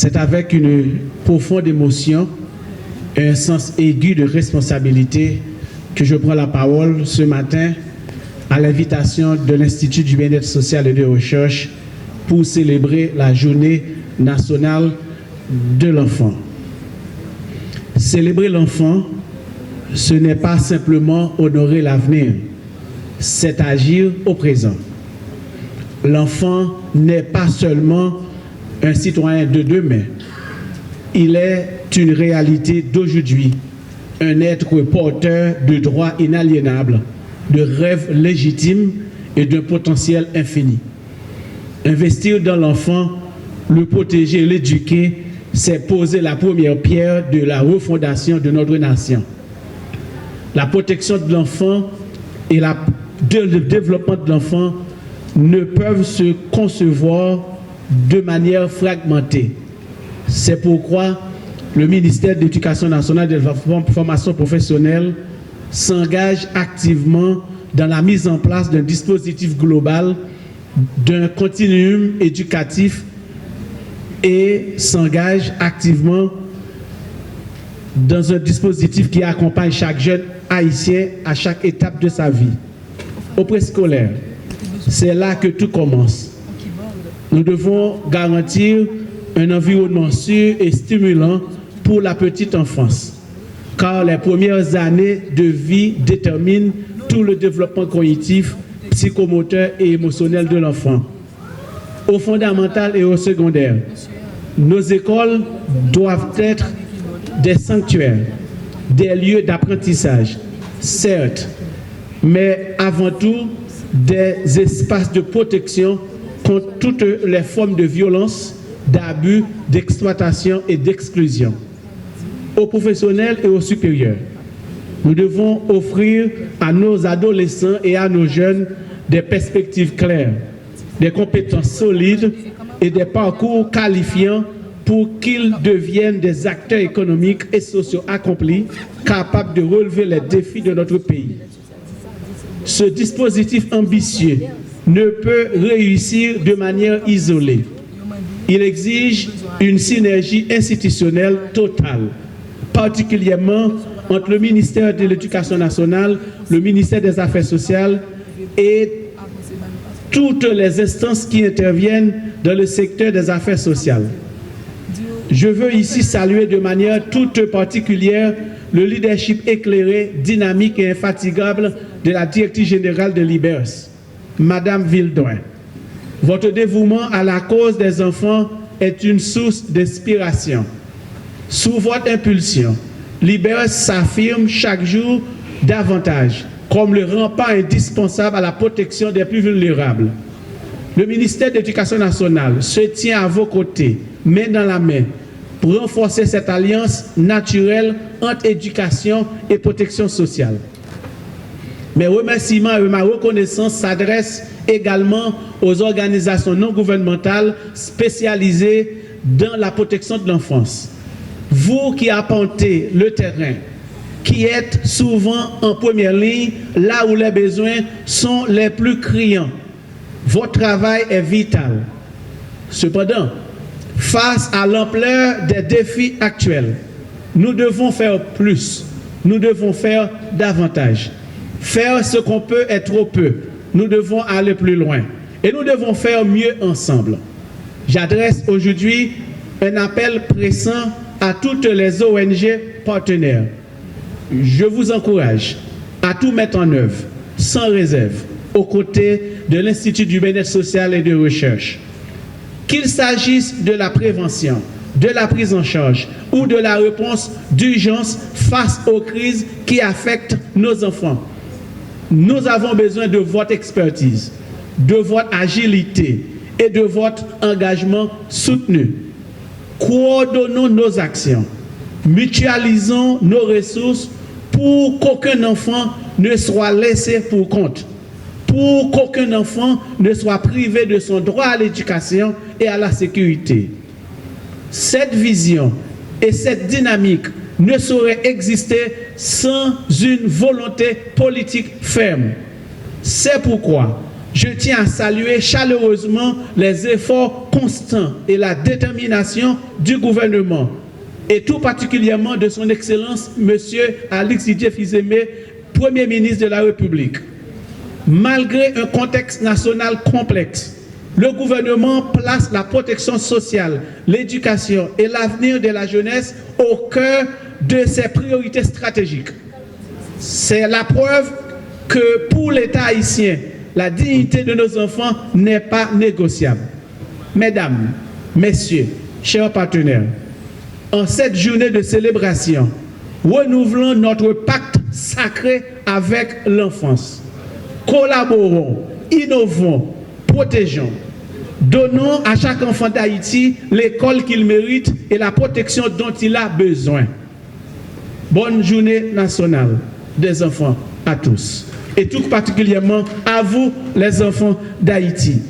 C'est avec une profonde émotion et un sens aigu de responsabilité que je prends la parole ce matin à l'invitation de l'Institut du bien-être social et de recherche pour célébrer la journée nationale de l'enfant. Célébrer l'enfant, ce n'est pas simplement honorer l'avenir, c'est agir au présent. L'enfant n'est pas seulement un citoyen de demain, il est une réalité d'aujourd'hui, un être porteur de droits inaliénables, de rêves légitimes et d'un potentiel infini. Investir dans l'enfant, le protéger, l'éduquer, c'est poser la première pierre de la refondation de notre nation. La protection de l'enfant et le développement de l'enfant ne peuvent se concevoir de manière fragmentée. C'est pourquoi le ministère de l'Éducation nationale et de la formation professionnelle s'engage activement dans la mise en place d'un dispositif global, d'un continuum éducatif et s'engage activement dans un dispositif qui accompagne chaque jeune haïtien à chaque étape de sa vie. Au préscolaire, c'est là que tout commence. Nous devons garantir un environnement sûr et stimulant pour la petite enfance, car les premières années de vie déterminent tout le développement cognitif, psychomoteur et émotionnel de l'enfant. Au fondamental et au secondaire, nos écoles doivent être des sanctuaires, des lieux d'apprentissage, certes, mais avant tout des espaces de protection contre toutes les formes de violence, d'abus, d'exploitation et d'exclusion. Aux professionnels et aux supérieurs, nous devons offrir à nos adolescents et à nos jeunes des perspectives claires, des compétences solides et des parcours qualifiants pour qu'ils deviennent des acteurs économiques et sociaux accomplis, capables de relever les défis de notre pays. Ce dispositif ambitieux ne peut réussir de manière isolée. Il exige une synergie institutionnelle totale, particulièrement entre le ministère de l'Éducation nationale, le ministère des Affaires sociales et toutes les instances qui interviennent dans le secteur des affaires sociales. Je veux ici saluer de manière toute particulière le leadership éclairé, dynamique et infatigable de la directrice générale de l'IBERS, Madame Vildouin. Votre dévouement à la cause des enfants est une source d'inspiration. Sous votre impulsion, l'IBERS s'affirme chaque jour davantage comme le rempart indispensable à la protection des plus vulnérables. Le ministère de l'Éducation nationale se tient à vos côtés, main dans la main, pour renforcer cette alliance naturelle entre éducation et protection sociale. Mes remerciements et ma reconnaissance s'adressent également aux organisations non gouvernementales spécialisées dans la protection de l'enfance. Vous qui arpentez le terrain, qui êtes souvent en première ligne, là où les besoins sont les plus criants, votre travail est vital. Cependant, face à l'ampleur des défis actuels, nous devons faire plus, nous devons faire davantage. Faire ce qu'on peut est trop peu, nous devons aller plus loin et nous devons faire mieux ensemble. J'adresse aujourd'hui un appel pressant à toutes les ONG partenaires. Je vous encourage à tout mettre en œuvre, sans réserve, aux côtés de l'Institut du bien-être social et de recherche. Qu'il s'agisse de la prévention, de la prise en charge ou de la réponse d'urgence face aux crises qui affectent nos enfants. Nous avons besoin de votre expertise, de votre agilité et de votre engagement soutenu. Coordonnons nos actions, mutualisons nos ressources pour qu'aucun enfant ne soit laissé pour compte, pour qu'aucun enfant ne soit privé de son droit à l'éducation et à la sécurité. Cette vision et cette dynamique ne sauraient exister sans une volonté politique ferme. C'est pourquoi Je tiens à saluer chaleureusement les efforts constants et la détermination du gouvernement, et tout particulièrement de son Excellence, M. Alix Didier Fils-Aimé, Premier ministre de la République. Malgré un contexte national complexe, le gouvernement place la protection sociale, l'éducation et l'avenir de la jeunesse au cœur de ses priorités stratégiques. C'est la preuve que pour l'État haïtien, la dignité de nos enfants n'est pas négociable. Mesdames, Messieurs, chers partenaires, en cette journée de célébration, renouvelons notre pacte sacré avec l'enfance. Collaborons, innovons, protégeons. Donnons à chaque enfant d'Haïti l'école qu'il mérite et la protection dont il a besoin. Bonne journée nationale des enfants à tous. Et tout particulièrement à vous, les enfants d'Haïti.